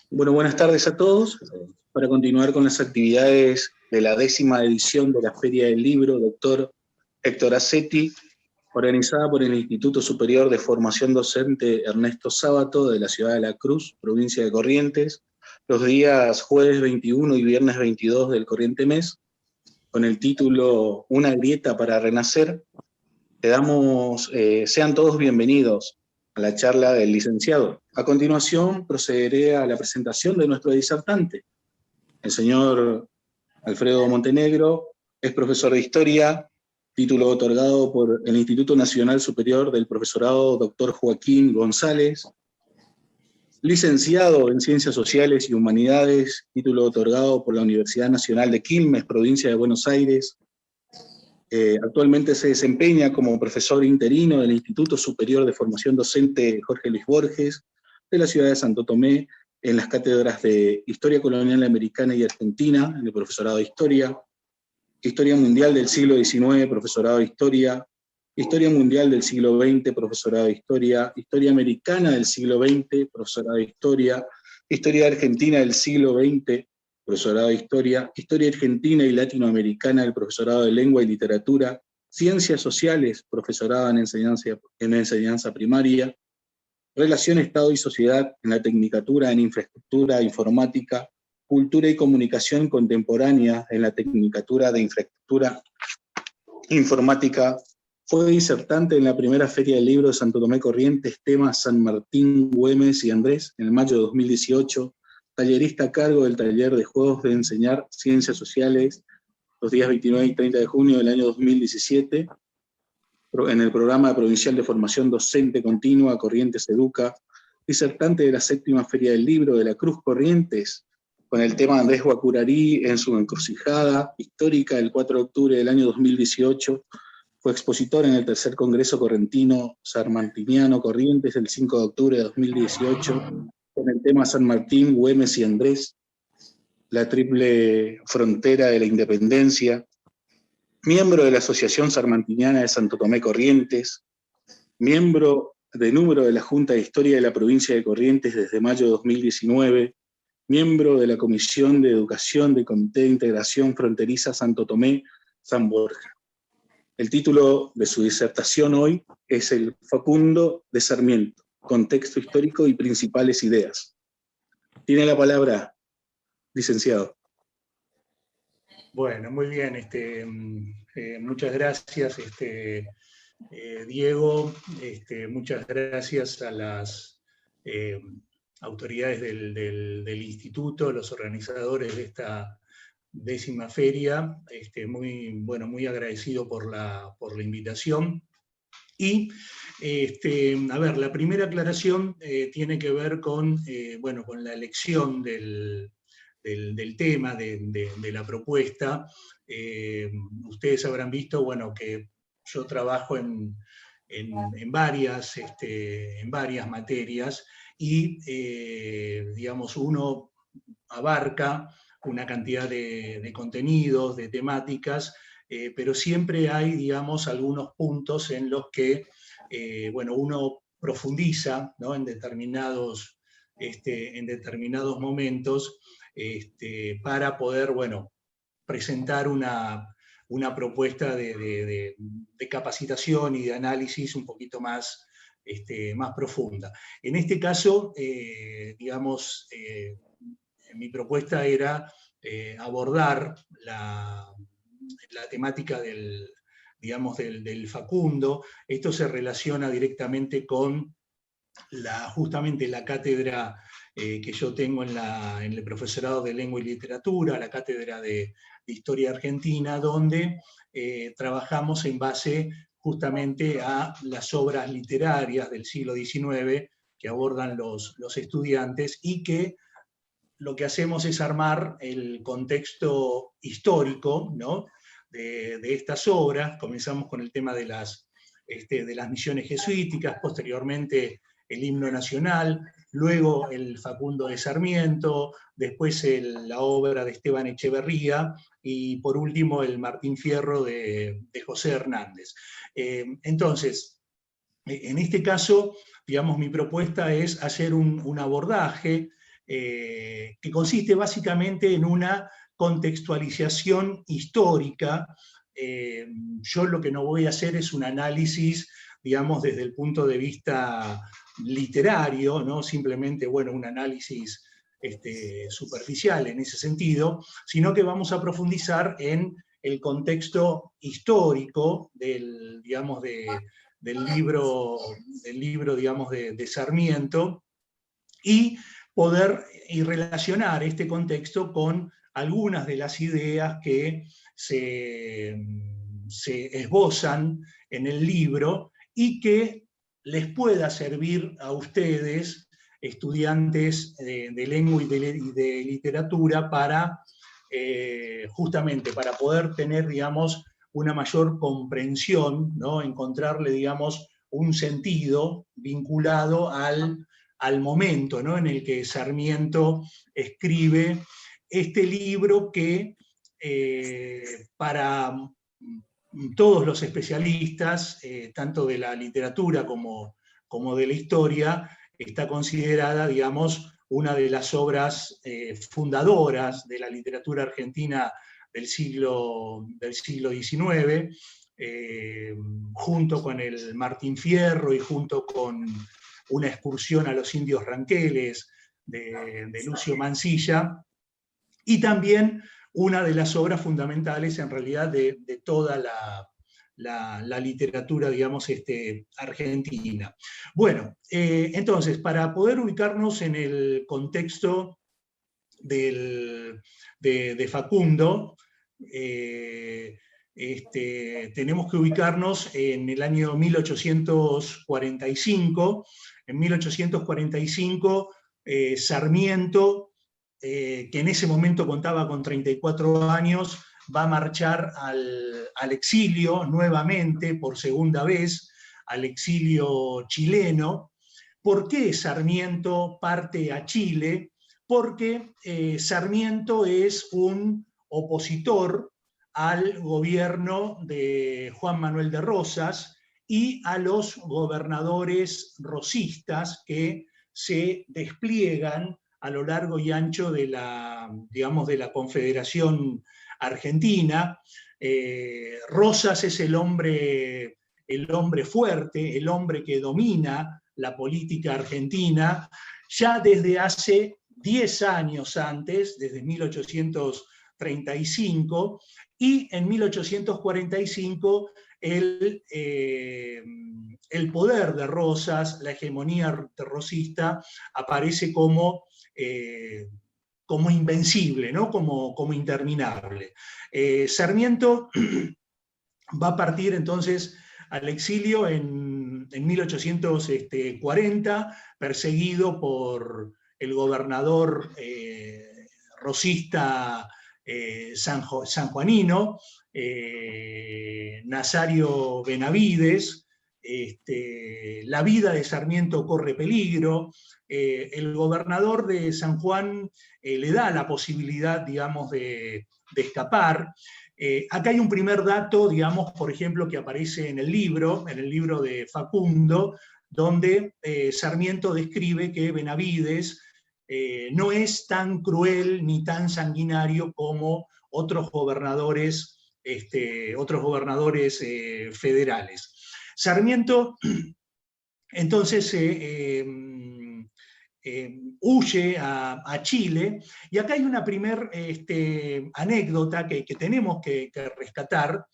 Bueno, buenas tardes a todos. Para continuar con las actividades de la 10ª edición de la Feria del Libro, doctor Héctor Acetti, organizada por el Instituto Superior de Formación Docente Ernesto Sábato de la ciudad de La Cruz, provincia de Corrientes, los días jueves 21 y viernes 22 del corriente mes, con el título Una grieta para renacer. Sean todos bienvenidos a la charla del licenciado. A continuación procederé a la presentación de nuestro disertante. El señor Alfredo Montenegro es profesor de Historia, título otorgado por el Instituto Nacional Superior del Profesorado Dr. Joaquín González, licenciado en Ciencias Sociales y Humanidades, título otorgado por la Universidad Nacional de Quilmes, provincia de Buenos Aires. Actualmente se desempeña como profesor interino del Instituto Superior de Formación Docente Jorge Luis Borges, de la ciudad de Santo Tomé, en las cátedras de Historia Colonial Americana y Argentina, en el profesorado de Historia, Historia Mundial del siglo XIX, profesorado de Historia, Historia Mundial del siglo XX, profesorado de Historia, Historia Americana del siglo XX, profesorado de Historia, Historia Argentina del siglo XX, profesorado de Historia, Historia Argentina y Latinoamericana del profesorado de Lengua y Literatura, Ciencias Sociales, profesorado en enseñanza primaria, Relación Estado y Sociedad en la Tecnicatura en Infraestructura Informática, Cultura y Comunicación Contemporánea en la Tecnicatura de Infraestructura Informática. Fue disertante en la primera Feria del Libro de Santo Tomé Corrientes, tema San Martín, Güemes y Andrés, en el mayo de 2018, tallerista a cargo del taller de juegos de enseñar Ciencias Sociales los días 29 y 30 de junio del año 2017, en el programa provincial de formación docente continua Corrientes Educa, disertante de la 7ª Feria del Libro de la Cruz Corrientes, con el tema Andrés Guacurarí en su encrucijada histórica el 4 de octubre del año 2018, fue expositor en el tercer Congreso Correntino Sarmantiniano Corrientes el 5 de octubre de 2018, con el tema San Martín, Güemes y Andrés, la triple frontera de la independencia, miembro de la Asociación Sarmantiniana de Santo Tomé Corrientes, miembro de número de la Junta de Historia de la provincia de Corrientes desde mayo de 2019, miembro de la Comisión de Educación del Comité de Integración Fronteriza Santo Tomé-San Borja. El título de su disertación hoy es El Facundo de Sarmiento, contexto histórico y principales ideas. Tiene la palabra, licenciado. Bueno, muy bien. Muchas gracias, Diego. Muchas gracias a las autoridades del instituto, los organizadores de esta 10ª feria. Muy agradecido por la invitación. Y, la primera aclaración tiene que ver con la elección del tema, de la propuesta. Ustedes habrán visto, que yo trabajo en varias materias y, uno abarca una cantidad de contenidos, de temáticas, pero siempre hay, algunos puntos en los que, uno profundiza, ¿no?, en determinados momentos, para poder, presentar una propuesta de capacitación y de análisis un poquito más profunda. En este caso, mi propuesta era abordar la temática del Facundo. Esto se relaciona directamente con justamente la cátedra que yo tengo en el profesorado de Lengua y Literatura, la cátedra de Historia Argentina, donde trabajamos en base justamente a las obras literarias del siglo XIX que abordan los estudiantes, y que lo que hacemos es armar el contexto histórico, ¿no?, de estas obras. Comenzamos con el tema de las misiones jesuíticas, posteriormente el himno nacional, luego el Facundo de Sarmiento, después la obra de Esteban Echeverría, y por último el Martín Fierro de José Hernández. Entonces, en este caso, mi propuesta es hacer un abordaje que consiste básicamente en una contextualización histórica. Yo lo que no voy a hacer es un análisis, digamos, desde el punto de vista literario, no simplemente, bueno, un análisis superficial en ese sentido, sino que vamos a profundizar en el contexto histórico del, digamos, del libro, digamos, de Sarmiento, y poder relacionar este contexto con algunas de las ideas que se esbozan en el libro y que les pueda servir a ustedes, estudiantes de lengua y de literatura, para justamente para poder tener, digamos, una mayor comprensión, ¿no? Encontrarle, digamos, un sentido vinculado al momento, ¿no? En el que Sarmiento escribe este libro que para todos los especialistas, tanto de la literatura como de la historia, está considerada, digamos, una de las obras fundadoras de la literatura argentina del siglo XIX, junto con el Martín Fierro y junto con una excursión a los indios ranqueles de Lucio Mansilla, y también una de las obras fundamentales en realidad de toda la literatura, digamos, argentina. Bueno, entonces, para poder ubicarnos en el contexto de Facundo, tenemos que ubicarnos en el año 1845. En 1845, Sarmiento, que en ese momento contaba con 34 años, va a marchar al exilio nuevamente, por segunda vez, al exilio chileno. ¿Por qué Sarmiento parte a Chile? Porque Sarmiento es un opositor al gobierno de Juan Manuel de Rosas y a los gobernadores rosistas que se despliegan a lo largo y ancho de la, digamos, de la Confederación Argentina. Rosas es el hombre fuerte, el hombre que domina la política argentina, ya desde hace 10 años antes, desde 1835, y en 1845 el poder de Rosas, la hegemonía rosista, aparece como invencible, ¿no? como interminable. Sarmiento va a partir entonces al exilio en 1840, perseguido por el gobernador rosista sanjuanino, Nazario Benavides. La vida de Sarmiento corre peligro. El gobernador de San Juan le da la posibilidad, digamos, de escapar. Acá hay un primer dato, digamos, por ejemplo, que aparece en el libro de Facundo, donde Sarmiento describe que Benavides no es tan cruel ni tan sanguinario como otros gobernadores federales. Sarmiento, entonces, huye a Chile, y acá hay una primer anécdota que tenemos que rescatar.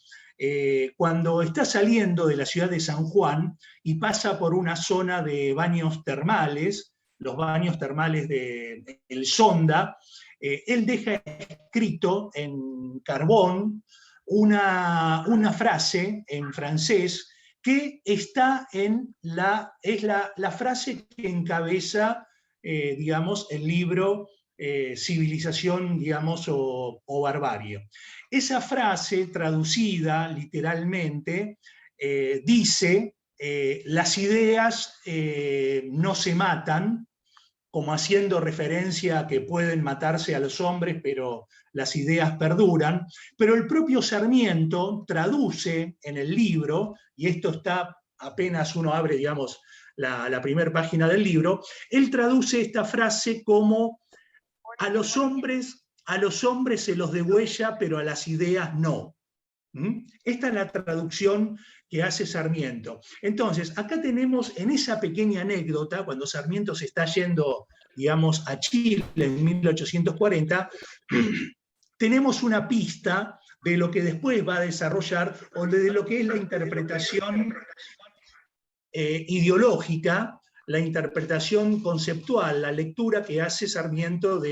Cuando está saliendo de la ciudad de San Juan y pasa por una zona de baños termales, los baños termales de El Sonda, él deja escrito en carbón una frase en francés que está es la frase que encabeza, digamos, el libro Civilización, digamos, o Barbarie. Esa frase, traducida literalmente, dice, las ideas no se matan, como haciendo referencia a que pueden matarse a los hombres, pero las ideas perduran. Pero el propio Sarmiento traduce en el libro, y esto está apenas uno abre, digamos, la primera página del libro, él traduce esta frase como a los hombres se los degüella, pero a las ideas no. Esta es la traducción que hace Sarmiento. Entonces, acá tenemos en esa pequeña anécdota, cuando Sarmiento se está yendo, digamos, a Chile en 1840, tenemos una pista de lo que después va a desarrollar, o de lo que es la interpretación ideológica, la interpretación conceptual, la lectura que hace Sarmiento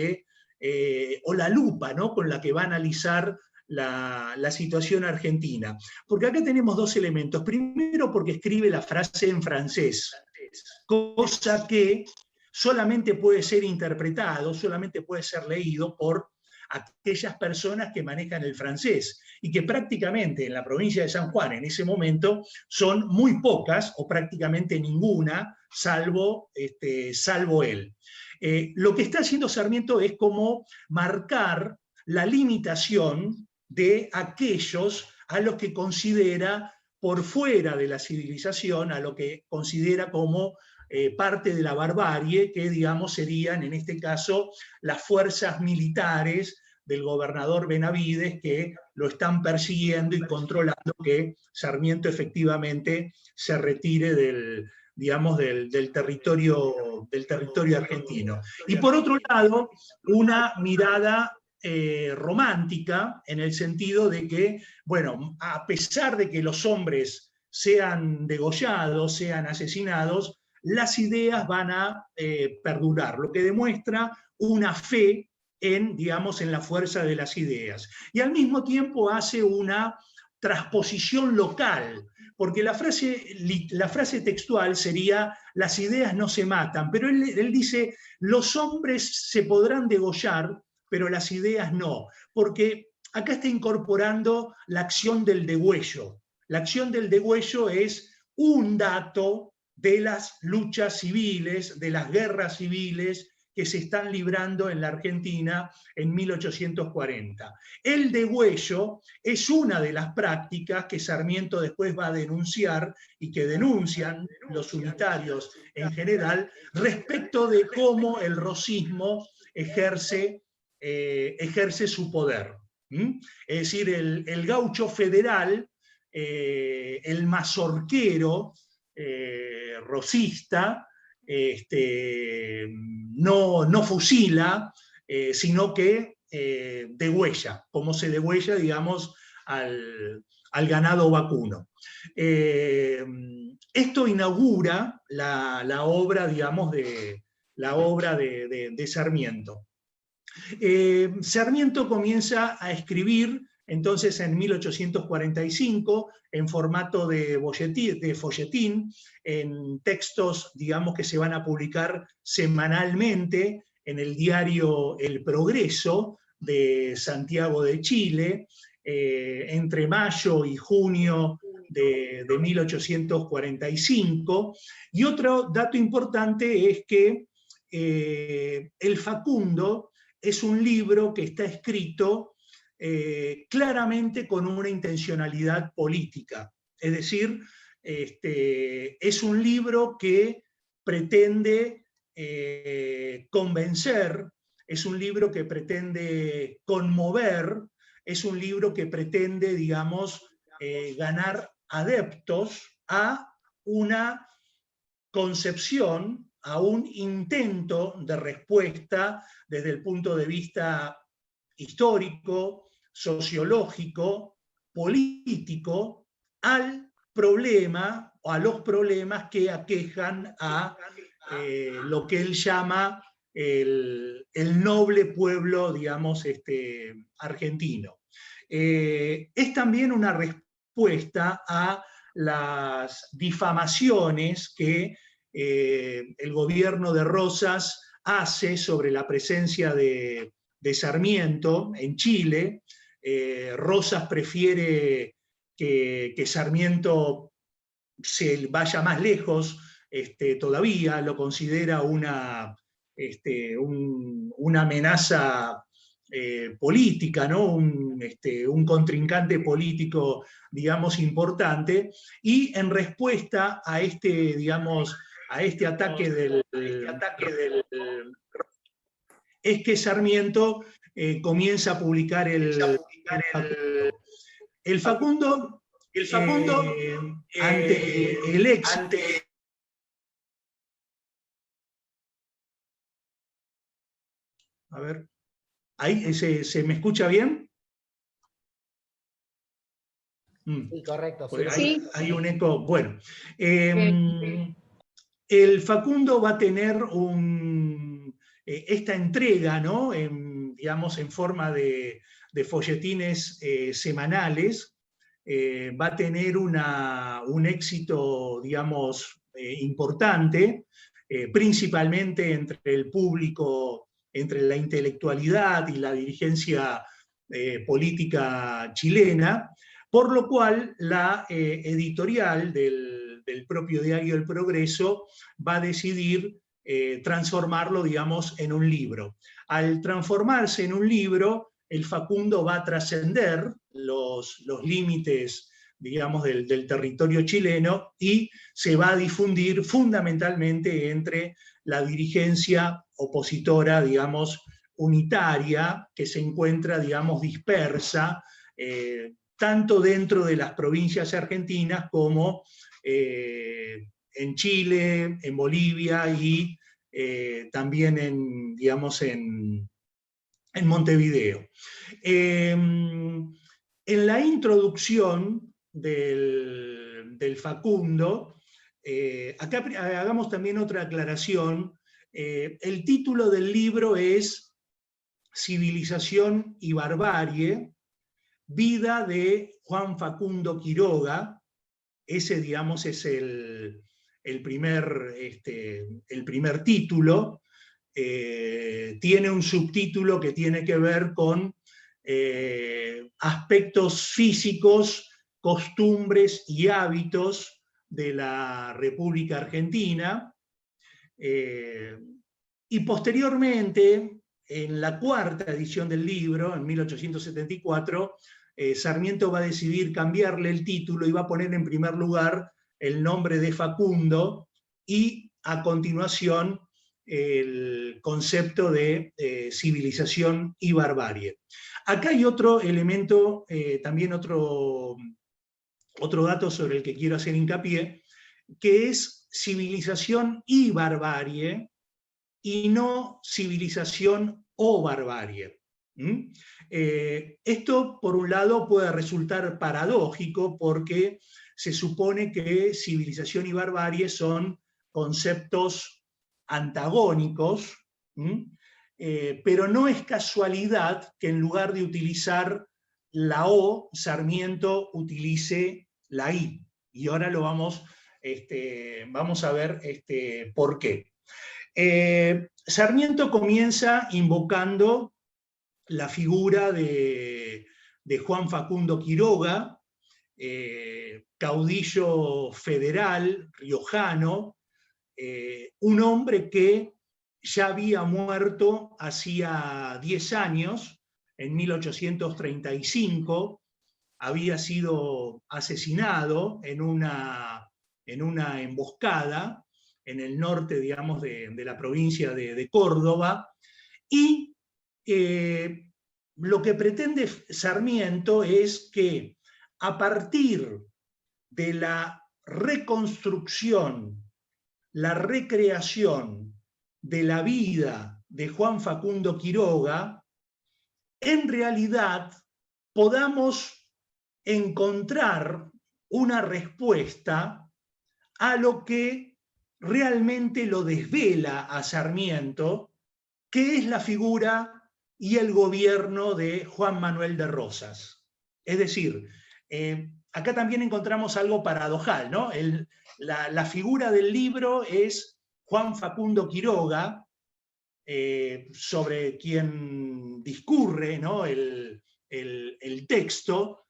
o la lupa, ¿no?, con la que va a analizar la situación argentina. Porque acá tenemos dos elementos. Primero, porque escribe la frase en francés, cosa que solamente puede ser interpretado, solamente puede ser leído por aquellas personas que manejan el francés, y que prácticamente en la provincia de San Juan en ese momento son muy pocas, o prácticamente ninguna, salvo él. Lo que está haciendo Sarmiento es como marcar la limitación de aquellos a los que considera por fuera de la civilización, a lo que considera como parte de la barbarie, que digamos serían en este caso las fuerzas militares del gobernador Benavides, que lo están persiguiendo y controlando que Sarmiento efectivamente se retire del territorio argentino. Y por otro lado, una mirada romántica, en el sentido de que, bueno, a pesar de que los hombres sean degollados, sean asesinados, las ideas van a perdurar, lo que demuestra una fe digamos, en la fuerza de las ideas. Y al mismo tiempo hace una transposición local, porque la frase textual sería: las ideas no se matan, pero él dice: los hombres se podrán degollar, pero las ideas no, porque acá está incorporando la acción del degüello. La acción del degüello es un dato de las luchas civiles, de las guerras civiles que se están librando en la Argentina en 1840. El degüello es una de las prácticas que Sarmiento después va a denunciar, y que denuncian los unitarios en general, respecto de cómo el rosismo ejerce su poder. Es decir, el gaucho federal, el mazorquero rosista, no fusila, sino que degüella, como se degüella, digamos, al ganado vacuno. Esto inaugura la obra, digamos, de Sarmiento. Sarmiento comienza a escribir entonces en 1845 en formato de folletín, en textos, digamos, que se van a publicar semanalmente en el diario El Progreso de Santiago de Chile, entre mayo y junio de 1845. Y otro dato importante es que El Facundo es un libro que está escrito claramente con una intencionalidad política. Es decir, es un libro que pretende convencer, es un libro que pretende conmover, es un libro que pretende, digamos, ganar adeptos a una concepción, a un intento de respuesta desde el punto de vista histórico, sociológico, político, al problema o a los problemas que aquejan a lo que él llama el noble pueblo, digamos, argentino. Es también una respuesta a las difamaciones que el gobierno de Rosas hace sobre la presencia de Sarmiento en Chile. Rosas prefiere que Sarmiento se vaya más lejos todavía, lo considera una amenaza política, ¿no? Un contrincante político, digamos, importante, y en respuesta a este, digamos, a este ataque es que Sarmiento comienza a publicar el Facundo, ante el éxito. A ver, ¿ahí se me escucha bien? Sí, correcto. Sí. Hay un eco. Bueno, el Facundo va a tener esta entrega, ¿no? Digamos, en forma de folletines semanales, va a tener un éxito, digamos, importante, principalmente entre el público, entre la intelectualidad y la dirigencia política chilena, por lo cual la editorial del propio diario El Progreso va a decidir transformarlo, digamos, en un libro. Al transformarse en un libro, el Facundo va a trascender los límites, digamos, del territorio chileno y se va a difundir fundamentalmente entre la dirigencia opositora, digamos, unitaria, que se encuentra, digamos, dispersa, tanto dentro de las provincias argentinas como en Chile, en Bolivia y también en, digamos, en Montevideo. En la introducción del Facundo, acá hagamos también otra aclaración. El título del libro es Civilización y Barbarie, vida de Juan Facundo Quiroga. Ese, digamos, es el primer título. Tiene un subtítulo que tiene que ver con aspectos físicos, costumbres y hábitos de la República Argentina. Y posteriormente, en la cuarta edición del libro, en 1874, Sarmiento va a decidir cambiarle el título y va a poner en primer lugar el nombre de Facundo y a continuación el concepto de civilización y barbarie. Acá hay otro elemento, también otro dato sobre el que quiero hacer hincapié, que es civilización y barbarie y no civilización o barbarie. Esto, por un lado, puede resultar paradójico porque se supone que civilización y barbarie son conceptos antagónicos, pero no es casualidad que en lugar de utilizar la O, Sarmiento utilice la I. Y ahora lo vamos a ver por qué. Sarmiento comienza invocando la figura de Juan Facundo Quiroga, caudillo federal riojano, un hombre que ya había muerto hacía 10 años, en 1835, había sido asesinado en una emboscada en el norte, digamos, de la provincia de Córdoba, y lo que pretende Sarmiento es que a partir de la reconstrucción, la recreación de la vida de Juan Facundo Quiroga, en realidad podamos encontrar una respuesta a lo que realmente lo desvela a Sarmiento, que es la figura y el gobierno de Juan Manuel de Rosas. Es decir, acá también encontramos algo paradojal, ¿no? La figura del libro es Juan Facundo Quiroga, sobre quien discurre, ¿no?, el texto,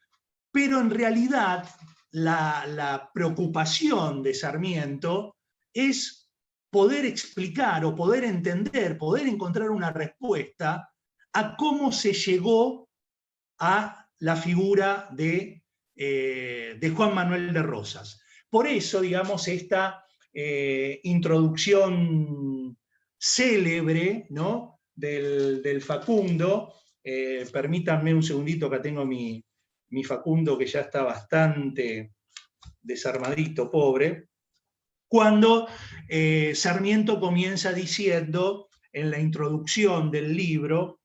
pero en realidad la preocupación de Sarmiento es poder explicar o poder entender, poder encontrar una respuesta a cómo se llegó a la figura de Juan Manuel de Rosas. Por eso, digamos, esta introducción célebre, ¿no?, del Facundo. Permítanme un segundito, que tengo mi Facundo, que ya está bastante desarmadito, pobre. Cuando Sarmiento comienza diciendo, en la introducción del libro: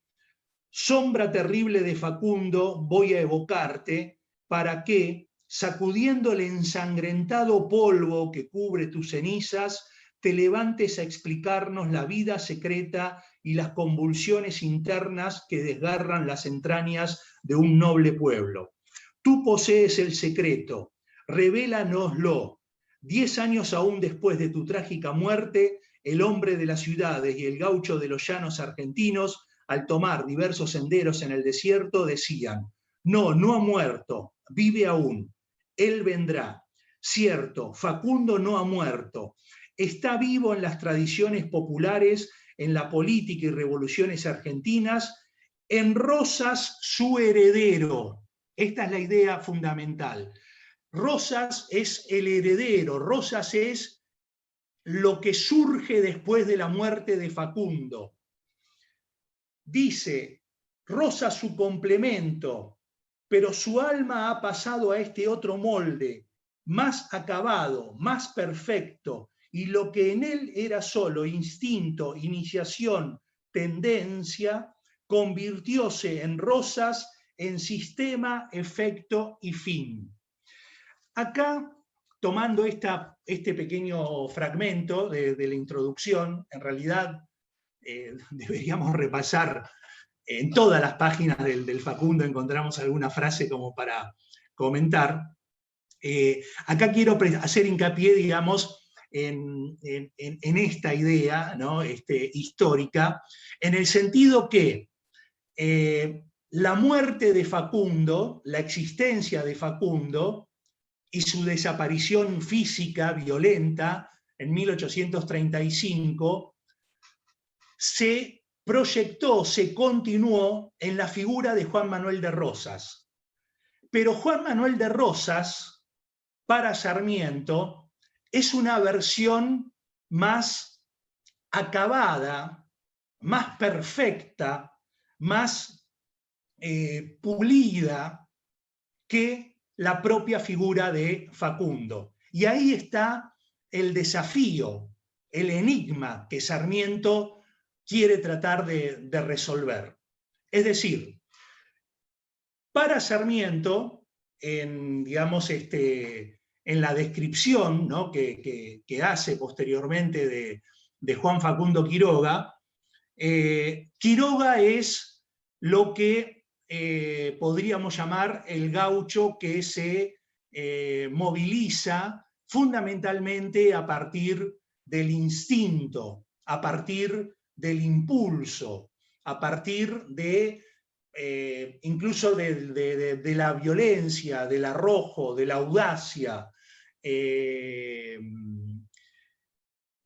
sombra terrible de Facundo, voy a evocarte, para que, sacudiendo el ensangrentado polvo que cubre tus cenizas, te levantes a explicarnos la vida secreta y las convulsiones internas que desgarran las entrañas de un noble pueblo. Tú posees el secreto, revélanoslo. 10 años aún después de tu trágica muerte, el hombre de las ciudades y el gaucho de los llanos argentinos, al tomar diversos senderos en el desierto, decían: no, no ha muerto, vive aún, él vendrá. Cierto, Facundo no ha muerto, está vivo en las tradiciones populares, en la política y revoluciones argentinas, en Rosas su heredero. Esta es la idea fundamental. Rosas es el heredero, Rosas es lo que surge después de la muerte de Facundo. Dice: Rosas su complemento, pero su alma ha pasado a este otro molde, más acabado, más perfecto, y lo que en él era solo instinto, iniciación, tendencia, convirtióse en Rosas en sistema, efecto y fin. Acá, tomando este pequeño fragmento de la introducción, en realidad deberíamos repasar en todas las páginas del Facundo, encontramos alguna frase como para comentar. Acá quiero hacer hincapié, digamos, en esta idea, ¿no?, histórica, en el sentido que la muerte de Facundo, la existencia de Facundo y su desaparición física violenta en 1835 se proyectó, se continuó en la figura de Juan Manuel de Rosas. Pero Juan Manuel de Rosas, para Sarmiento, es una versión más acabada, más perfecta, más pulida que la propia figura de Facundo. Y ahí está el desafío, el enigma que Sarmiento quiere tratar de resolver. Es decir, para Sarmiento, digamos, en la descripción, ¿no?, que hace posteriormente de Juan Facundo Quiroga, Quiroga es lo que podríamos llamar el gaucho que se moviliza fundamentalmente a partir del instinto, a partir del impulso, a partir de incluso de la violencia, del arrojo, de la audacia.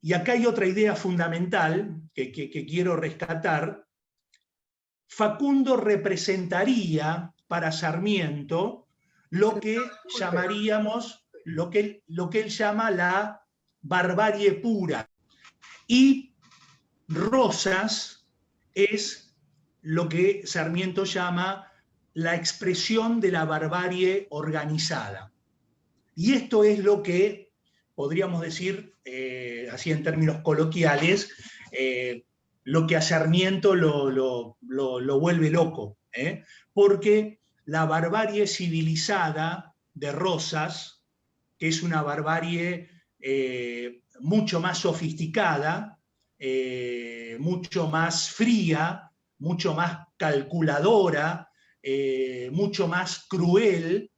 Y acá hay otra idea fundamental que quiero rescatar. Facundo representaría para Sarmiento lo que llamaríamos, lo que él llama la barbarie pura. Y Rosas es lo que Sarmiento llama la expresión de la barbarie organizada. Y esto es lo que podríamos decir, así en términos coloquiales, lo que a Sarmiento lo vuelve loco, porque la barbarie civilizada de Rosas, que es una barbarie mucho más sofisticada, mucho más fría, mucho más calculadora, mucho más cruel,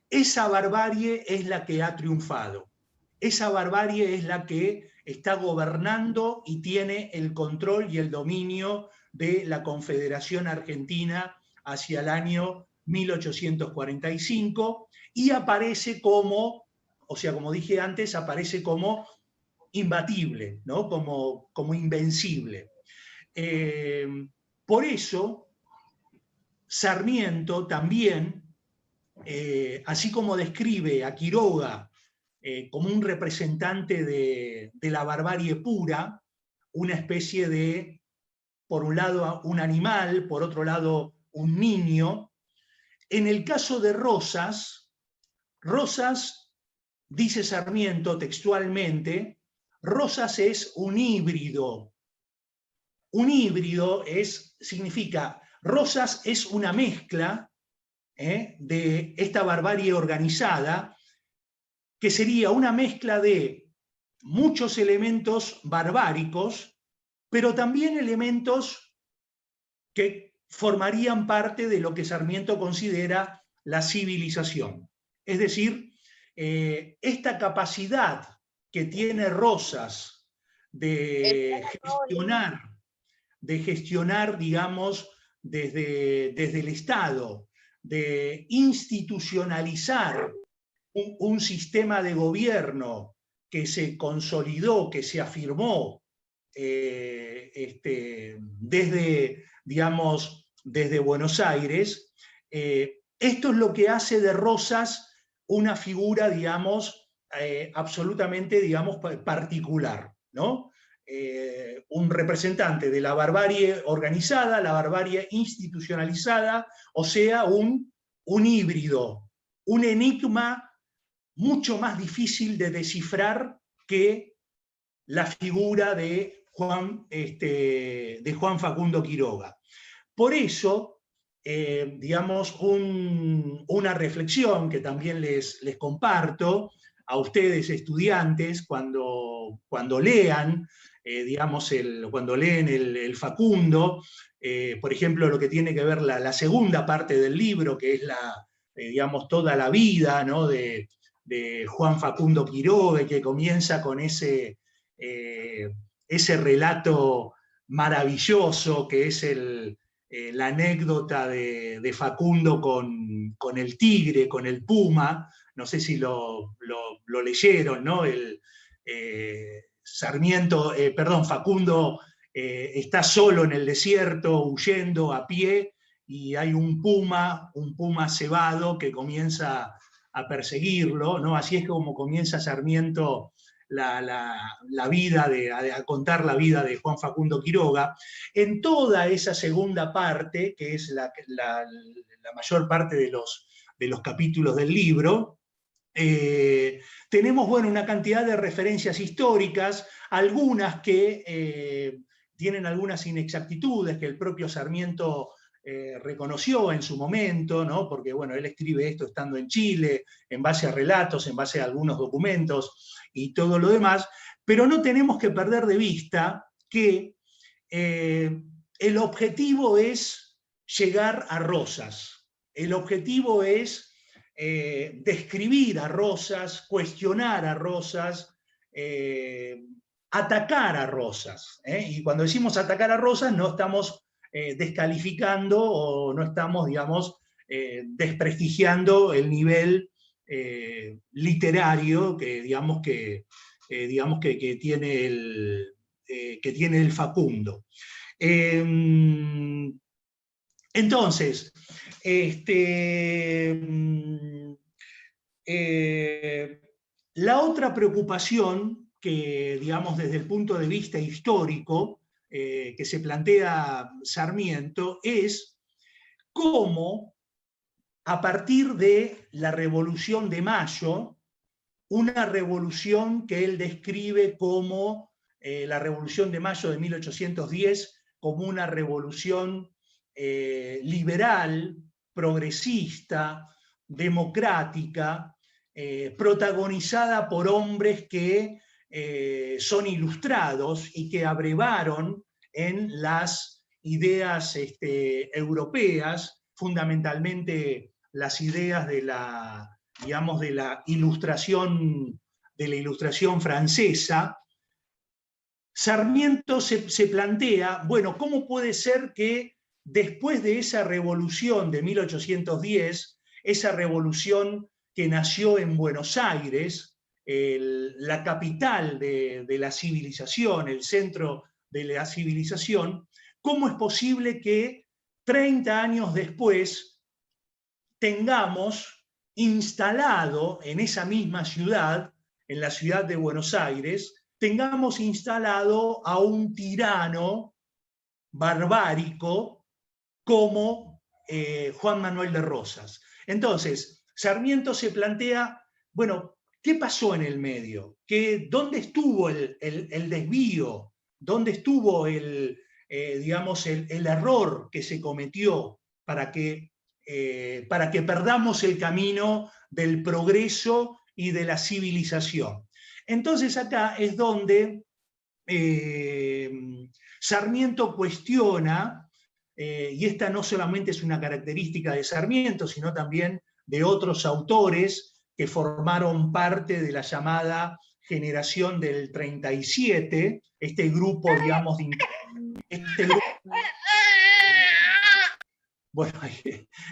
esa barbarie es la que ha triunfado. Esa barbarie es la que está gobernando y tiene el control y el dominio de la Confederación Argentina hacia el año 1845 y aparece como, o sea, como dije antes, aparece como imbatible, ¿no?, como invencible. Por eso Sarmiento también, así como describe a Quiroga como un representante de la barbarie pura, una especie de, por un lado, un animal, por otro lado, un niño. En el caso de Rosas, dice Sarmiento textualmente, Rosas es un híbrido. Un híbrido significa, Rosas es una mezcla de esta barbarie organizada, que sería una mezcla de muchos elementos barbáricos, pero también elementos que formarían parte de lo que Sarmiento considera la civilización. Es decir, esta capacidad que tiene Rosas de gestionar, digamos, desde el Estado, de institucionalizar un sistema de gobierno que se consolidó, que se afirmó desde, digamos, desde Buenos Aires. Esto es lo que hace de Rosas una figura, digamos, absolutamente, digamos, particular, ¿no? Un representante de la barbarie organizada, la barbarie institucionalizada, o sea, un híbrido, un enigma mucho más difícil de descifrar que la figura de Juan Facundo Quiroga. Por eso, digamos, una reflexión que también les comparto a ustedes, estudiantes, cuando lean, digamos, cuando leen el Facundo, por ejemplo, lo que tiene que ver la segunda parte del libro, que es digamos, toda la vida, ¿no?, de Juan Facundo Quiroga, que comienza con ese relato maravilloso que es la anécdota de Facundo con el tigre, con el puma. No sé si lo leyeron, ¿no? Facundo está solo en el desierto, huyendo a pie, y hay un puma cebado que comienza a perseguirlo, ¿no? Así es como comienza Sarmiento la vida, a contar la vida de Juan Facundo Quiroga. En toda esa segunda parte, que es la mayor parte de los capítulos del libro, tenemos, bueno, una cantidad de referencias históricas, algunas que tienen algunas inexactitudes que el propio Sarmiento reconoció en su momento, ¿no? Porque, bueno, él escribe esto estando en Chile, en base a relatos, en base a algunos documentos y todo lo demás, pero no tenemos que perder de vista que el objetivo es llegar a Rosas, el objetivo es describir a Rosas, cuestionar a Rosas, atacar a Rosas. Y cuando decimos atacar a Rosas no estamos descalificando o no estamos, digamos, desprestigiando el nivel literario que, digamos, que tiene el Facundo. Entonces, la otra preocupación que, digamos, desde el punto de vista histórico, que se plantea Sarmiento, es cómo, a partir de la Revolución de Mayo, una revolución que él describe como la Revolución de Mayo de 1810, como una revolución liberal, progresista, democrática, protagonizada por hombres que son ilustrados y que abrevaron en las ideas europeas, fundamentalmente las ideas de la ilustración francesa. Sarmiento se plantea, bueno, ¿cómo puede ser que después de esa revolución de 1810, esa revolución que nació en Buenos Aires, la capital de la civilización, el centro de la civilización, cómo es posible que 30 años después tengamos instalado en esa misma ciudad, en la ciudad de Buenos Aires, tengamos instalado a un tirano barbárico como Juan Manuel de Rosas. Entonces, Sarmiento se plantea, bueno, ¿qué pasó en el medio? ¿Dónde estuvo el desvío? ¿Dónde estuvo digamos, el error que se cometió para que perdamos el camino del progreso y de la civilización? Entonces acá es donde Sarmiento cuestiona, y esta no solamente es una característica de Sarmiento, sino también de otros autores que formaron parte de la llamada generación del 37, este grupo, digamos, bueno,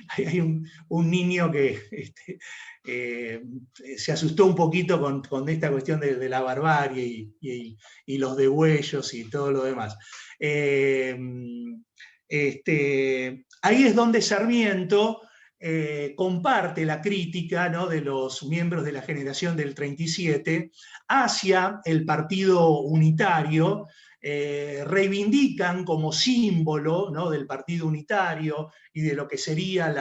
hay un niño que se asustó un poquito con esta cuestión de la barbarie y los degüellos y todo lo demás. Ahí es donde Sarmiento comparte la crítica, ¿no?, de los miembros de la generación del 37 hacia el partido unitario. Reivindican como símbolo, ¿no?, del partido unitario y de lo que sería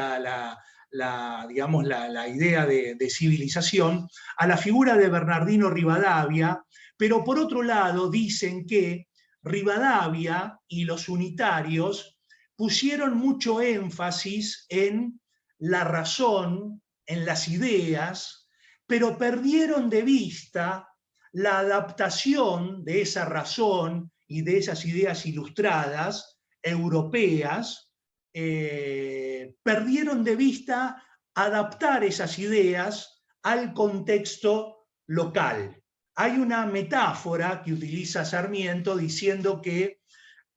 digamos, la idea de civilización, a la figura de Bernardino Rivadavia, pero por otro lado dicen que Rivadavia y los unitarios pusieron mucho énfasis en la razón, en las ideas, pero perdieron de vista la adaptación de esa razón y de esas ideas ilustradas europeas, perdieron de vista adaptar esas ideas al contexto local. Hay una metáfora que utiliza Sarmiento diciendo que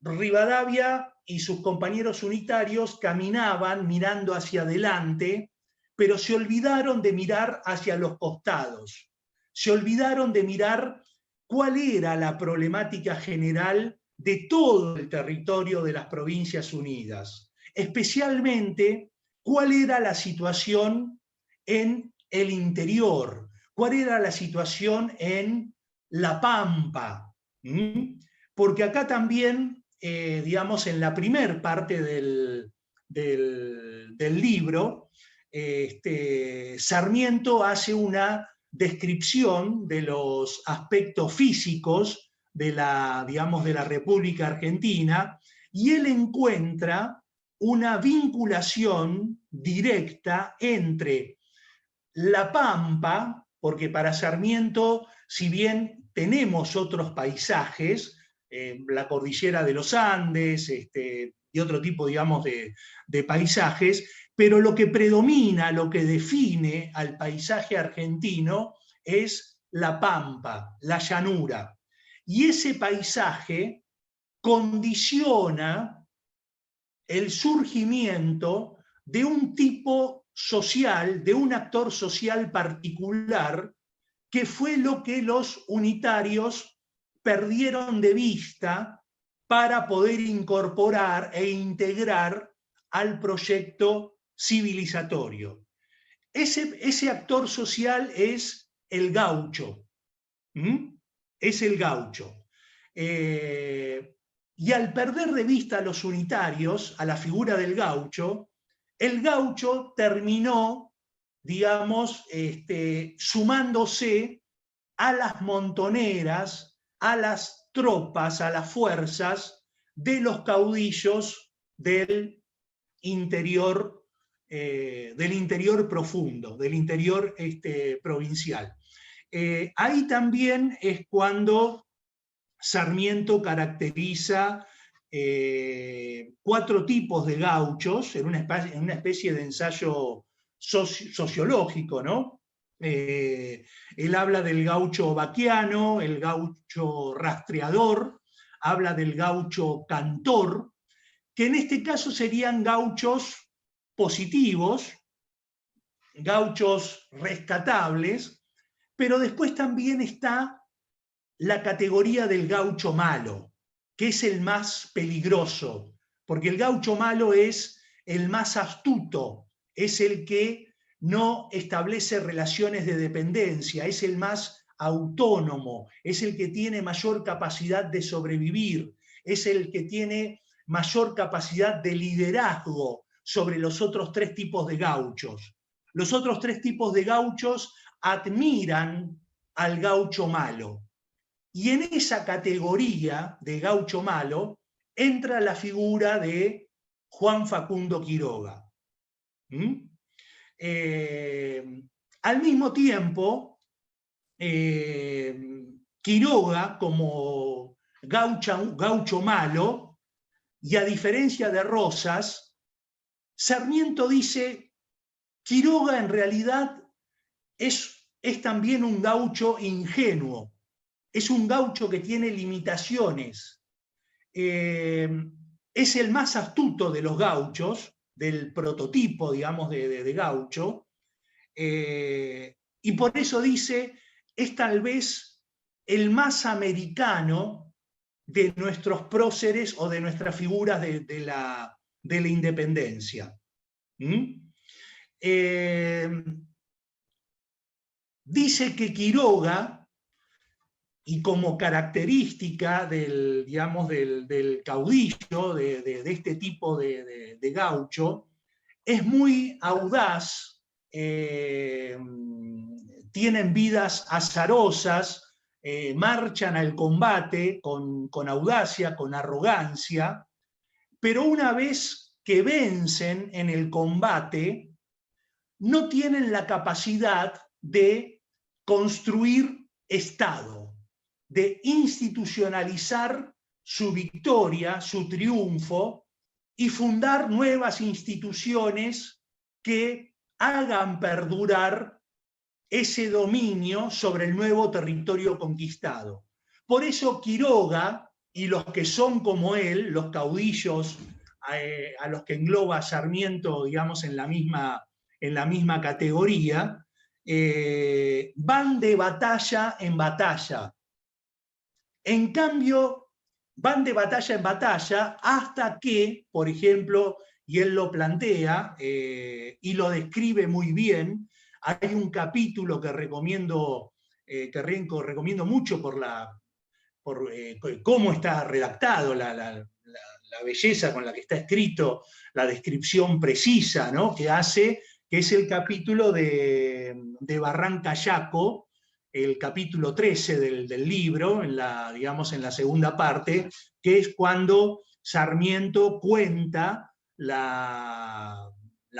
Rivadavia y sus compañeros unitarios caminaban mirando hacia adelante, pero se olvidaron de mirar hacia los costados. Se olvidaron de mirar cuál era la problemática general de todo el territorio de las Provincias Unidas, especialmente cuál era la situación en el interior, cuál era la situación en La Pampa. Porque acá también, digamos, en la primer parte del libro, Sarmiento hace una descripción de los aspectos físicos de digamos, de la República Argentina, y él encuentra una vinculación directa entre La Pampa, porque para Sarmiento, si bien tenemos otros paisajes, la cordillera de los Andes, y otro tipo, digamos, de paisajes, pero lo que predomina, lo que define al paisaje argentino es la pampa, la llanura. Y ese paisaje condiciona el surgimiento de un tipo social, de un actor social particular, que fue lo que los unitarios perdieron de vista para poder incorporar e integrar al proyecto civilizatorio. Ese actor social es el gaucho. Es el gaucho. Y al perder de vista a los unitarios, a la figura del gaucho, el gaucho terminó, digamos, sumándose a las montoneras, a las tropas, a las fuerzas de los caudillos del interior profundo, del interior provincial. Ahí también es cuando Sarmiento caracteriza 4 tipos de gauchos en una especie de ensayo sociológico, ¿no? Él habla del gaucho vaquiano, el gaucho rastreador, habla del gaucho cantor, que en este caso serían gauchos positivos, gauchos rescatables, pero después también está la categoría del gaucho malo, que es el más peligroso, porque el gaucho malo es el más astuto, es el que no establece relaciones de dependencia, es el más autónomo, es el que tiene mayor capacidad de sobrevivir, es el que tiene mayor capacidad de liderazgo sobre los otros tres tipos de gauchos. Los otros tres tipos de gauchos admiran al gaucho malo. Y en esa categoría de gaucho malo entra la figura de Juan Facundo Quiroga. Al mismo tiempo, Quiroga, como gaucho malo, y a diferencia de Rosas, Sarmiento dice, Quiroga en realidad es también un gaucho ingenuo, es un gaucho que tiene limitaciones, es el más astuto de los gauchos, del prototipo, digamos, de gaucho, y por eso dice, es tal vez el más americano de nuestros próceres o de nuestras figuras de la independencia. Dice que Quiroga, y como característica del, digamos, del caudillo, de este tipo de gaucho, es muy audaz, tienen vidas azarosas, marchan al combate con audacia, con arrogancia, pero una vez que vencen en el combate, no tienen la capacidad de construir Estado, de institucionalizar su victoria, su triunfo, y fundar nuevas instituciones que hagan perdurar ese dominio sobre el nuevo territorio conquistado. Por eso Quiroga y los que son como él, los caudillos a los que engloba Sarmiento, digamos, en la misma categoría, van de batalla en batalla. En cambio, van de batalla en batalla hasta que, por ejemplo, y él lo plantea y lo describe muy bien, hay un capítulo que recomiendo mucho por cómo está redactado, la belleza con la que está escrito, la descripción precisa, ¿no?, que hace, que es el capítulo de Barranca Yaco, el capítulo 13 del libro, digamos, en la segunda parte, que es cuando Sarmiento cuenta la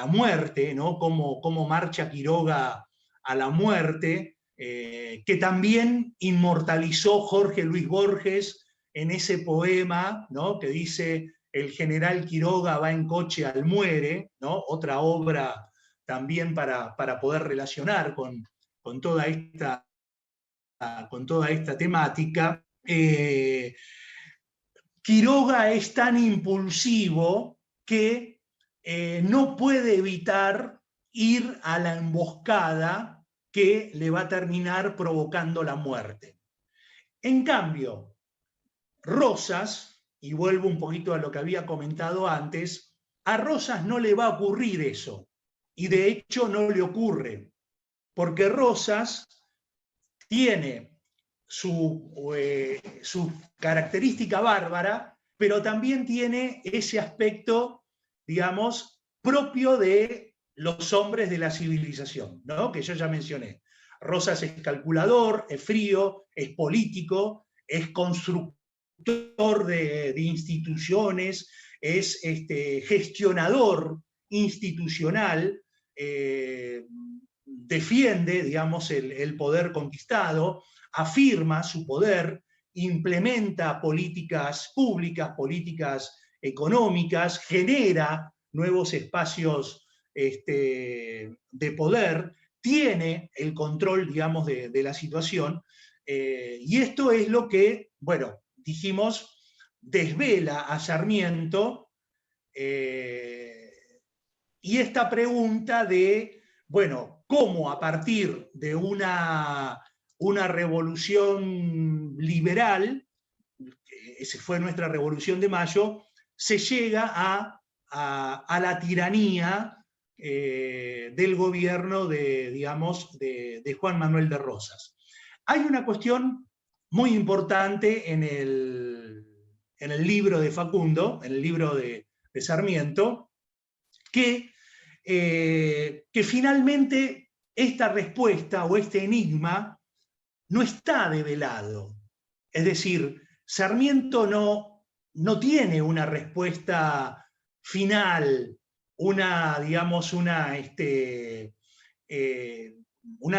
muerte, ¿no?, cómo marcha Quiroga a la muerte, que también inmortalizó Jorge Luis Borges en ese poema, ¿no?, que dice el general Quiroga va en coche al muere, ¿no?, otra obra también para poder relacionar con toda esta temática. Quiroga es tan impulsivo que no puede evitar ir a la emboscada que le va a terminar provocando la muerte. En cambio, Rosas, y vuelvo un poquito a lo que había comentado antes, a Rosas no le va a ocurrir eso, y de hecho no le ocurre, porque Rosas tiene su característica bárbara, pero también tiene ese aspecto, digamos, propio de los hombres de la civilización, ¿no?, que yo ya mencioné. Rosas es calculador, es frío, es político, es constructor de instituciones, es gestionador institucional, defiende, digamos, el poder conquistado, afirma su poder, implementa políticas públicas, políticas económicas, genera nuevos espacios de poder, tiene el control, digamos, de la situación, y esto es lo que, bueno, dijimos, desvela a Sarmiento, y esta pregunta de, bueno, cómo a partir de una revolución liberal, esa fue nuestra Revolución de Mayo, se llega a la tiranía del gobierno de Juan Manuel de Rosas. Hay una cuestión muy importante en el libro de Facundo, en el libro de Sarmiento, que finalmente esta respuesta o este enigma no está develado. Es decir, Sarmiento no tiene una respuesta final, una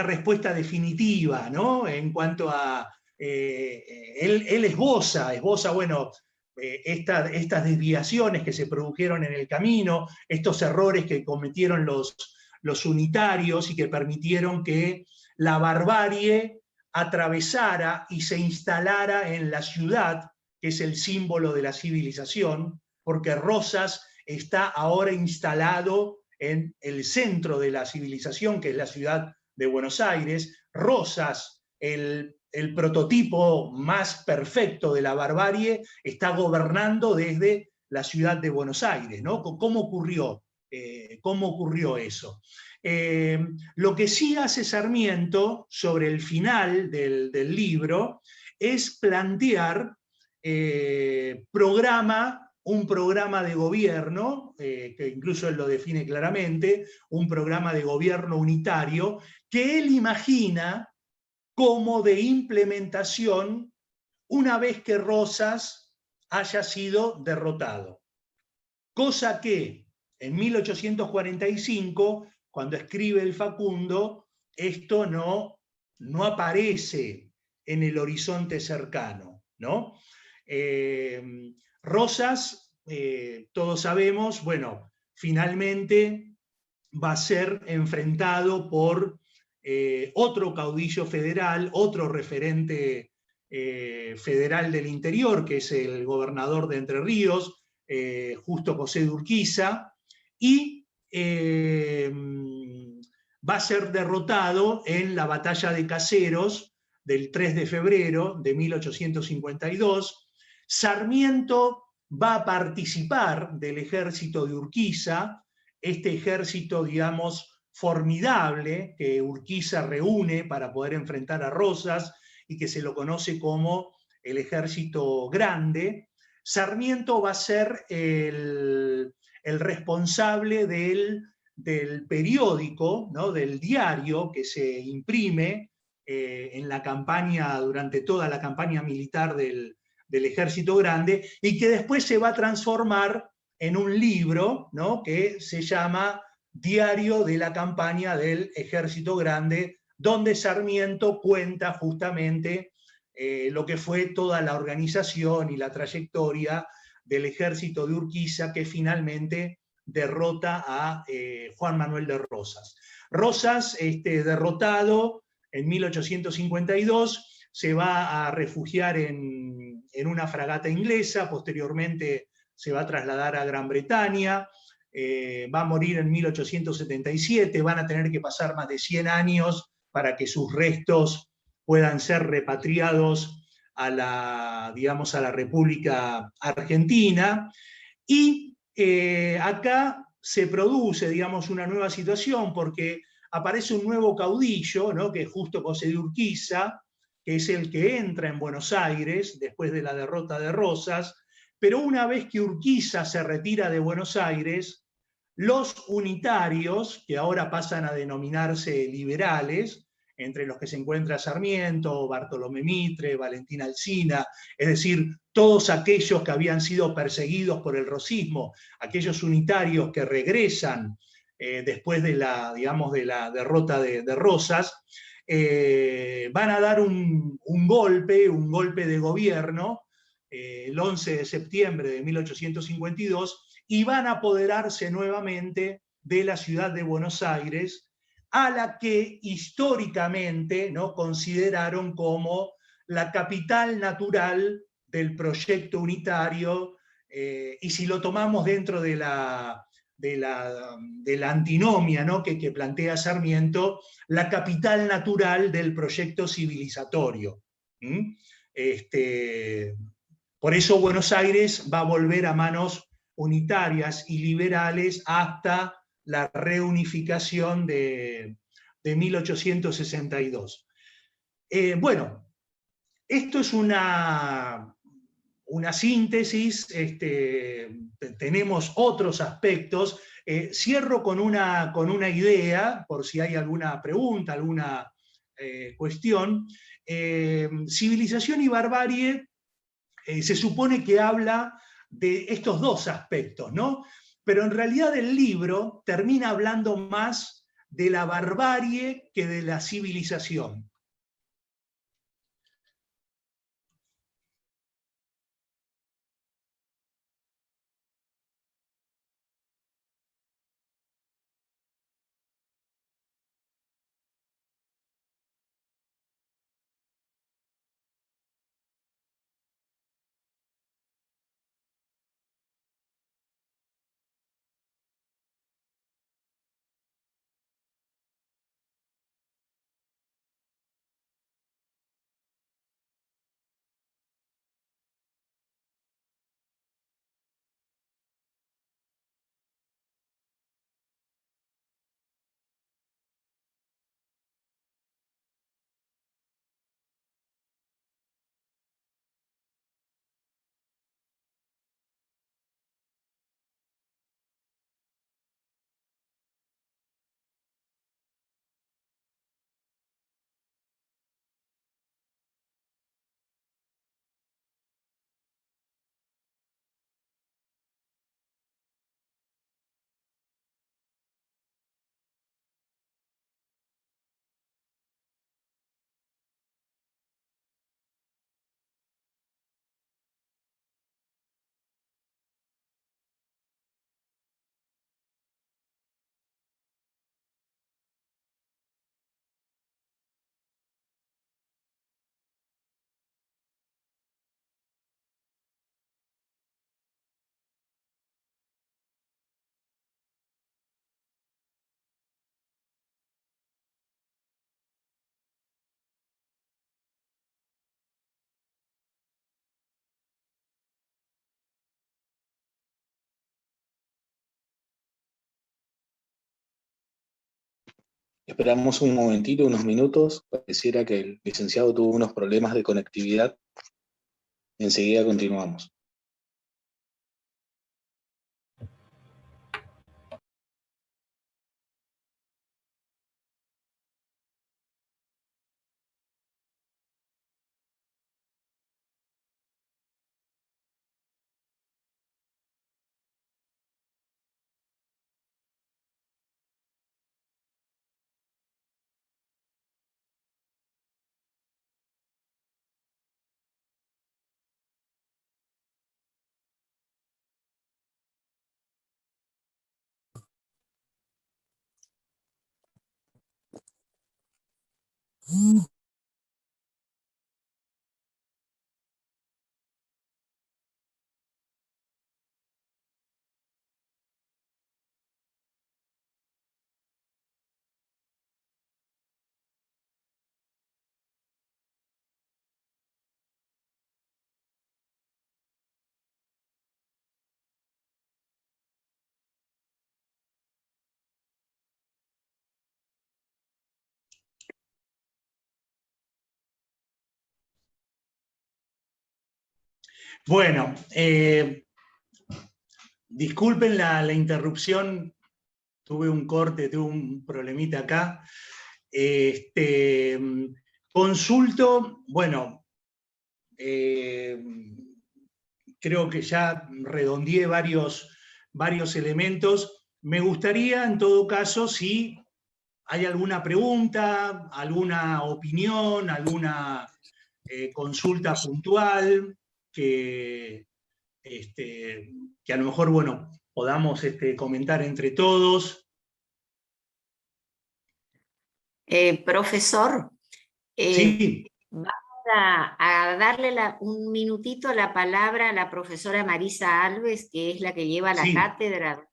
respuesta definitiva, ¿no? En cuanto a... él esboza, bueno, estas desviaciones que se produjeron en el camino, estos errores que cometieron los unitarios y que permitieron que la barbarie atravesara y se instalara en la ciudad, que es el símbolo de la civilización, porque Rosas está ahora instalado en el centro de la civilización, que es la ciudad de Buenos Aires. Rosas, el prototipo más perfecto de la barbarie, está gobernando desde la ciudad de Buenos Aires, ¿no? ¿Cómo ocurrió eso? Lo que sí hace Sarmiento sobre el final del libro es plantear un programa de gobierno, que incluso él lo define claramente, un programa de gobierno unitario, que él imagina como de implementación una vez que Rosas haya sido derrotado. Cosa que en 1845, cuando escribe el Facundo, esto no aparece en el horizonte cercano, ¿no? Rosas, todos sabemos, bueno, finalmente va a ser enfrentado por otro caudillo federal, otro referente federal del interior, que es el gobernador de Entre Ríos, Justo José de Urquiza, y va a ser derrotado en la batalla de Caseros del 3 de febrero de 1852. Sarmiento va a participar del ejército de Urquiza, este ejército, digamos, formidable que Urquiza reúne para poder enfrentar a Rosas y que se lo conoce como el Ejército Grande. Sarmiento va a ser el responsable del periódico, ¿no? Del diario que se imprime en la campaña, durante toda la campaña militar del Ejército Grande, y que después se va a transformar en un libro, ¿no? Que se llama Diario de la Campaña del Ejército Grande, donde Sarmiento cuenta justamente lo que fue toda la organización y la trayectoria del ejército de Urquiza, que finalmente derrota a Juan Manuel de Rosas. Rosas, derrotado en 1852, se va a refugiar en una fragata inglesa, posteriormente se va a trasladar a Gran Bretaña, va a morir en 1877, van a tener que pasar más de 100 años para que sus restos puedan ser repatriados a la República Argentina. Y acá se produce, digamos, una nueva situación, porque aparece un nuevo caudillo, ¿no? Que es Justo José de Urquiza, que es el que entra en Buenos Aires después de la derrota de Rosas, pero una vez que Urquiza se retira de Buenos Aires, los unitarios, que ahora pasan a denominarse liberales, entre los que se encuentra Sarmiento, Bartolomé Mitre, Valentín Alsina, es decir, todos aquellos que habían sido perseguidos por el rosismo, aquellos unitarios que regresan después de la derrota de Rosas, van a dar un golpe de gobierno el 11 de septiembre de 1852, y van a apoderarse nuevamente de la ciudad de Buenos Aires, a la que históricamente, ¿no?, consideraron como la capital natural del proyecto unitario, y si lo tomamos dentro de la antinomia, ¿no?, que plantea Sarmiento, la capital natural del proyecto civilizatorio. Por eso Buenos Aires va a volver a manos unitarias y liberales hasta la reunificación de 1862. Bueno, esto es una síntesis, tenemos otros aspectos. Cierro con una idea, por si hay alguna pregunta, alguna cuestión. Civilización y barbarie se supone que habla de estos dos aspectos, ¿no? Pero en realidad el libro termina hablando más de la barbarie que de la civilización. Esperamos un momentito, unos minutos. Pareciera que el licenciado tuvo unos problemas de conectividad. Enseguida continuamos. Bueno, disculpen la interrupción, tuve un corte, tuve un problemita acá. Consulto, bueno, creo que ya redondeé varios elementos. Me gustaría, en todo caso, si hay alguna pregunta, alguna opinión, alguna consulta puntual que a lo mejor, bueno, podamos comentar entre todos. Profesor, Sí. vamos a darle un minutito la palabra a la profesora Marisa Alves, que es la que lleva la Sí. cátedra.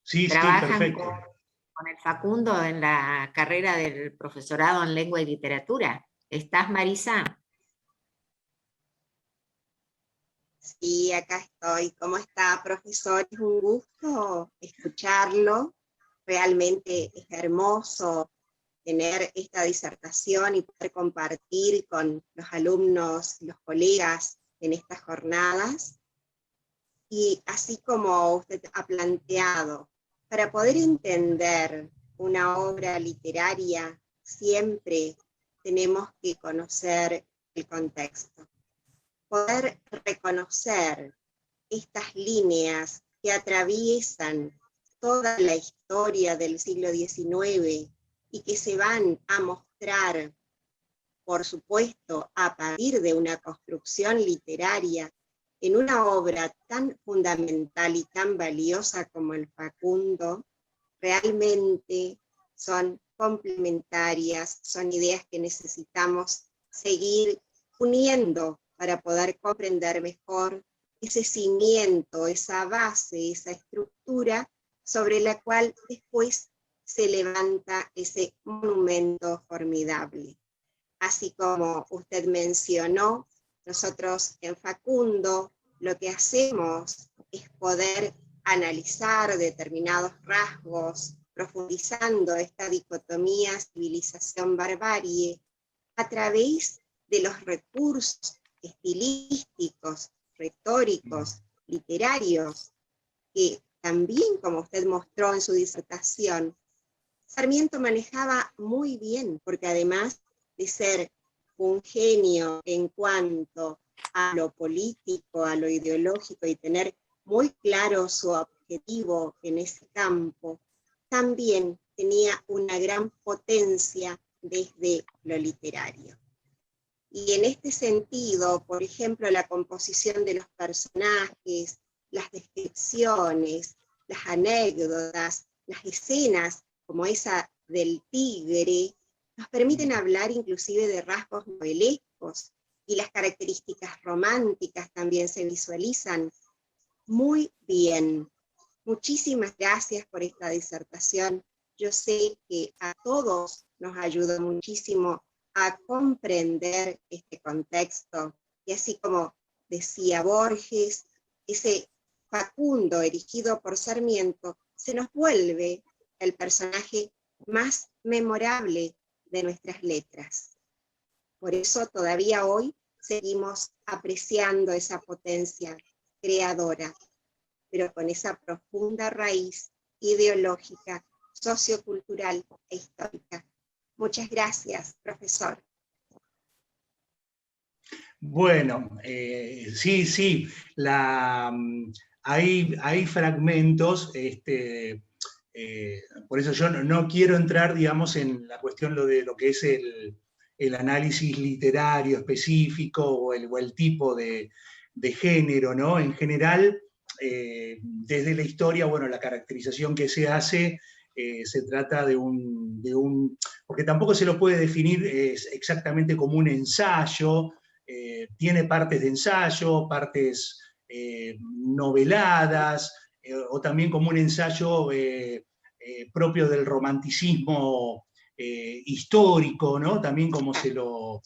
Sí, Trabajan perfecto. con el Facundo en la carrera del profesorado en lengua y literatura. ¿Estás, Marisa? Sí, acá estoy. ¿Cómo está, profesor? Es un gusto escucharlo. Realmente es hermoso tener esta disertación y poder compartir con los alumnos, los colegas en estas jornadas. Y así como usted ha planteado, para poder entender una obra literaria, siempre tenemos que conocer el contexto. Poder reconocer estas líneas que atraviesan toda la historia del siglo XIX y que se van a mostrar, por supuesto, a partir de una construcción literaria en una obra tan fundamental y tan valiosa como el Facundo, realmente son complementarias, son ideas que necesitamos seguir uniendo para poder comprender mejor ese cimiento, esa base, esa estructura sobre la cual después se levanta ese monumento formidable. Así como usted mencionó, nosotros en Facundo lo que hacemos es poder analizar determinados rasgos, profundizando esta dicotomía civilización-barbarie a través de los recursos estilísticos, retóricos, literarios, que también, como usted mostró en su disertación, Sarmiento manejaba muy bien, porque además de ser un genio en cuanto a lo político, a lo ideológico y tener muy claro su objetivo en ese campo, también tenía una gran potencia desde lo literario. Y en este sentido, por ejemplo, la composición de los personajes, las descripciones, las anécdotas, las escenas, como esa del tigre, nos permiten hablar inclusive de rasgos novelescos, y las características románticas también se visualizan muy bien. Muchísimas gracias por esta disertación. Yo sé que a todos nos ayudó muchísimo a comprender este contexto, y así como decía Borges, ese Facundo erigido por Sarmiento se nos vuelve el personaje más memorable de nuestras letras. Por eso todavía hoy seguimos apreciando esa potencia creadora, pero con esa profunda raíz ideológica, sociocultural e histórica. Muchas gracias, profesor. Bueno, sí, hay fragmentos, por eso yo no quiero entrar, digamos, en la cuestión de lo que es el análisis literario específico o el tipo de género, ¿no? En general, desde la historia, bueno, la caracterización que se hace se trata de un, porque tampoco se lo puede definir exactamente como un ensayo, tiene partes de ensayo, partes noveladas, o también como un ensayo propio del romanticismo histórico, ¿no? También como se lo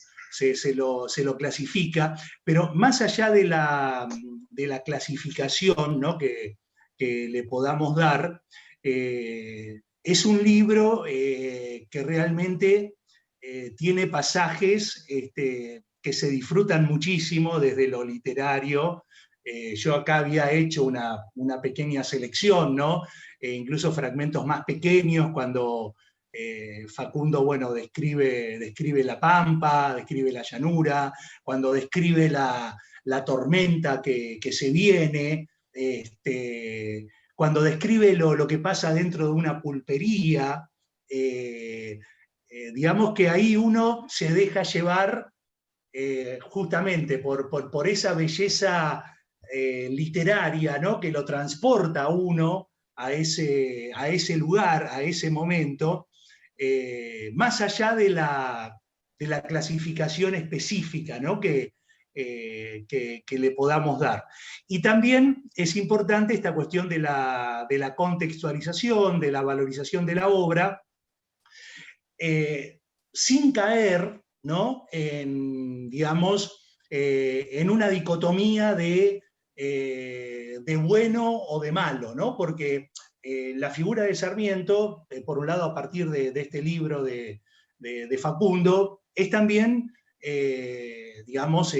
clasifica, pero más allá de la clasificación, ¿no? que le podamos dar, es un libro que realmente tiene pasajes que se disfrutan muchísimo desde lo literario. Yo acá había hecho una pequeña selección, ¿no? Incluso fragmentos más pequeños, cuando Facundo, bueno, describe la pampa, describe la llanura, cuando describe la tormenta que se viene, cuando describe lo que pasa dentro de una pulpería, digamos que ahí uno se deja llevar justamente por esa belleza literaria, ¿no? Que lo transporta a uno a ese lugar, a ese momento, más allá de la clasificación específica, ¿no? que le podamos dar. Y también es importante esta cuestión de la contextualización, de la valorización de la obra, sin caer, ¿no? digamos, en una dicotomía de de bueno o de malo, ¿no? Porque la figura de Sarmiento, por un lado a partir de este libro de Facundo, es también, digamos,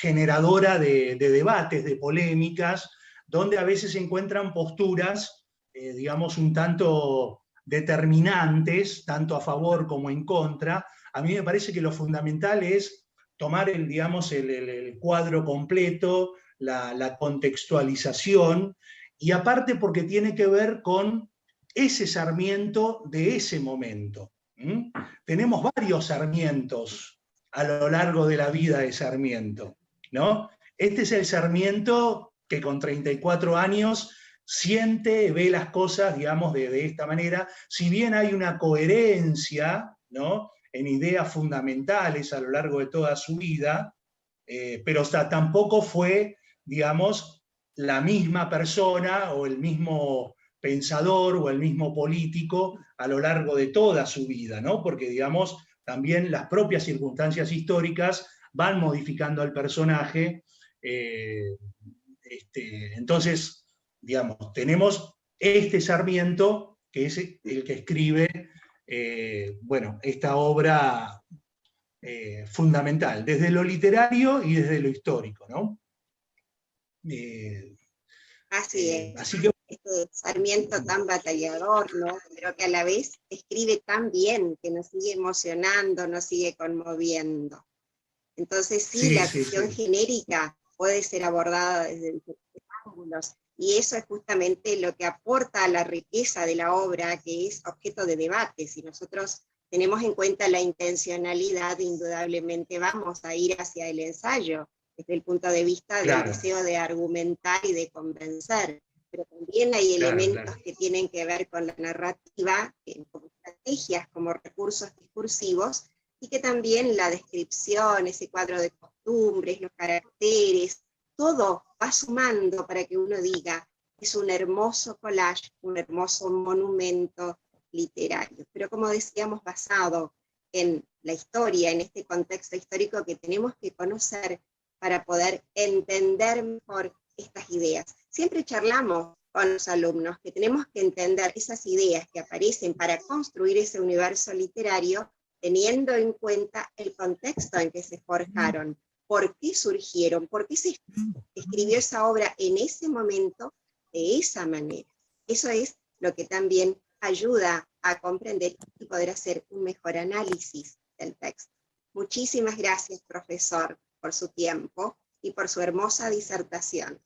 generadora de debates, de polémicas, donde a veces se encuentran posturas, digamos, un tanto determinantes, tanto a favor como en contra. A mí me parece que lo fundamental es tomar digamos, el cuadro completo, la contextualización, y aparte porque tiene que ver con ese Sarmiento de ese momento. Tenemos varios Sarmientos a lo largo de la vida de Sarmiento, ¿no? Este es el Sarmiento que con 34 años siente, ve las cosas, digamos, de esta manera, si bien hay una coherencia, ¿no?, en ideas fundamentales a lo largo de toda su vida, pero tampoco fue, digamos, la misma persona o el mismo pensador o el mismo político a lo largo de toda su vida, ¿no? Porque, digamos, también las propias circunstancias históricas van modificando al personaje. Entonces, digamos, tenemos este Sarmiento, que es el que escribe, bueno, esta obra fundamental, desde lo literario y desde lo histórico, ¿no? Así es. Así que, este Sarmiento tan batallador, ¿no? Pero que a la vez escribe tan bien, que nos sigue emocionando, nos sigue conmoviendo. Entonces sí, la cuestión genérica puede ser abordada desde diferentes ángulos, y eso es justamente lo que aporta a la riqueza de la obra, que es objeto de debate. Si nosotros tenemos en cuenta la intencionalidad, indudablemente vamos a ir hacia el ensayo, desde el punto de vista del deseo de argumentar y de convencer, pero también hay elementos que tienen que ver con la narrativa, como estrategias, como recursos discursivos, y que también la descripción, ese cuadro de costumbres, los caracteres, todo va sumando para que uno diga, es un hermoso collage, un hermoso monumento literario, pero como decíamos, basado en la historia, en este contexto histórico que tenemos que conocer para poder entender mejor estas ideas. Siempre charlamos con los alumnos que tenemos que entender esas ideas que aparecen para construir ese universo literario, teniendo en cuenta el contexto en que se forjaron, por qué surgieron, por qué se escribió esa obra en ese momento, de esa manera. Eso es lo que también ayuda a comprender y poder hacer un mejor análisis del texto. Muchísimas gracias, profesor, por su tiempo y por su hermosa disertación.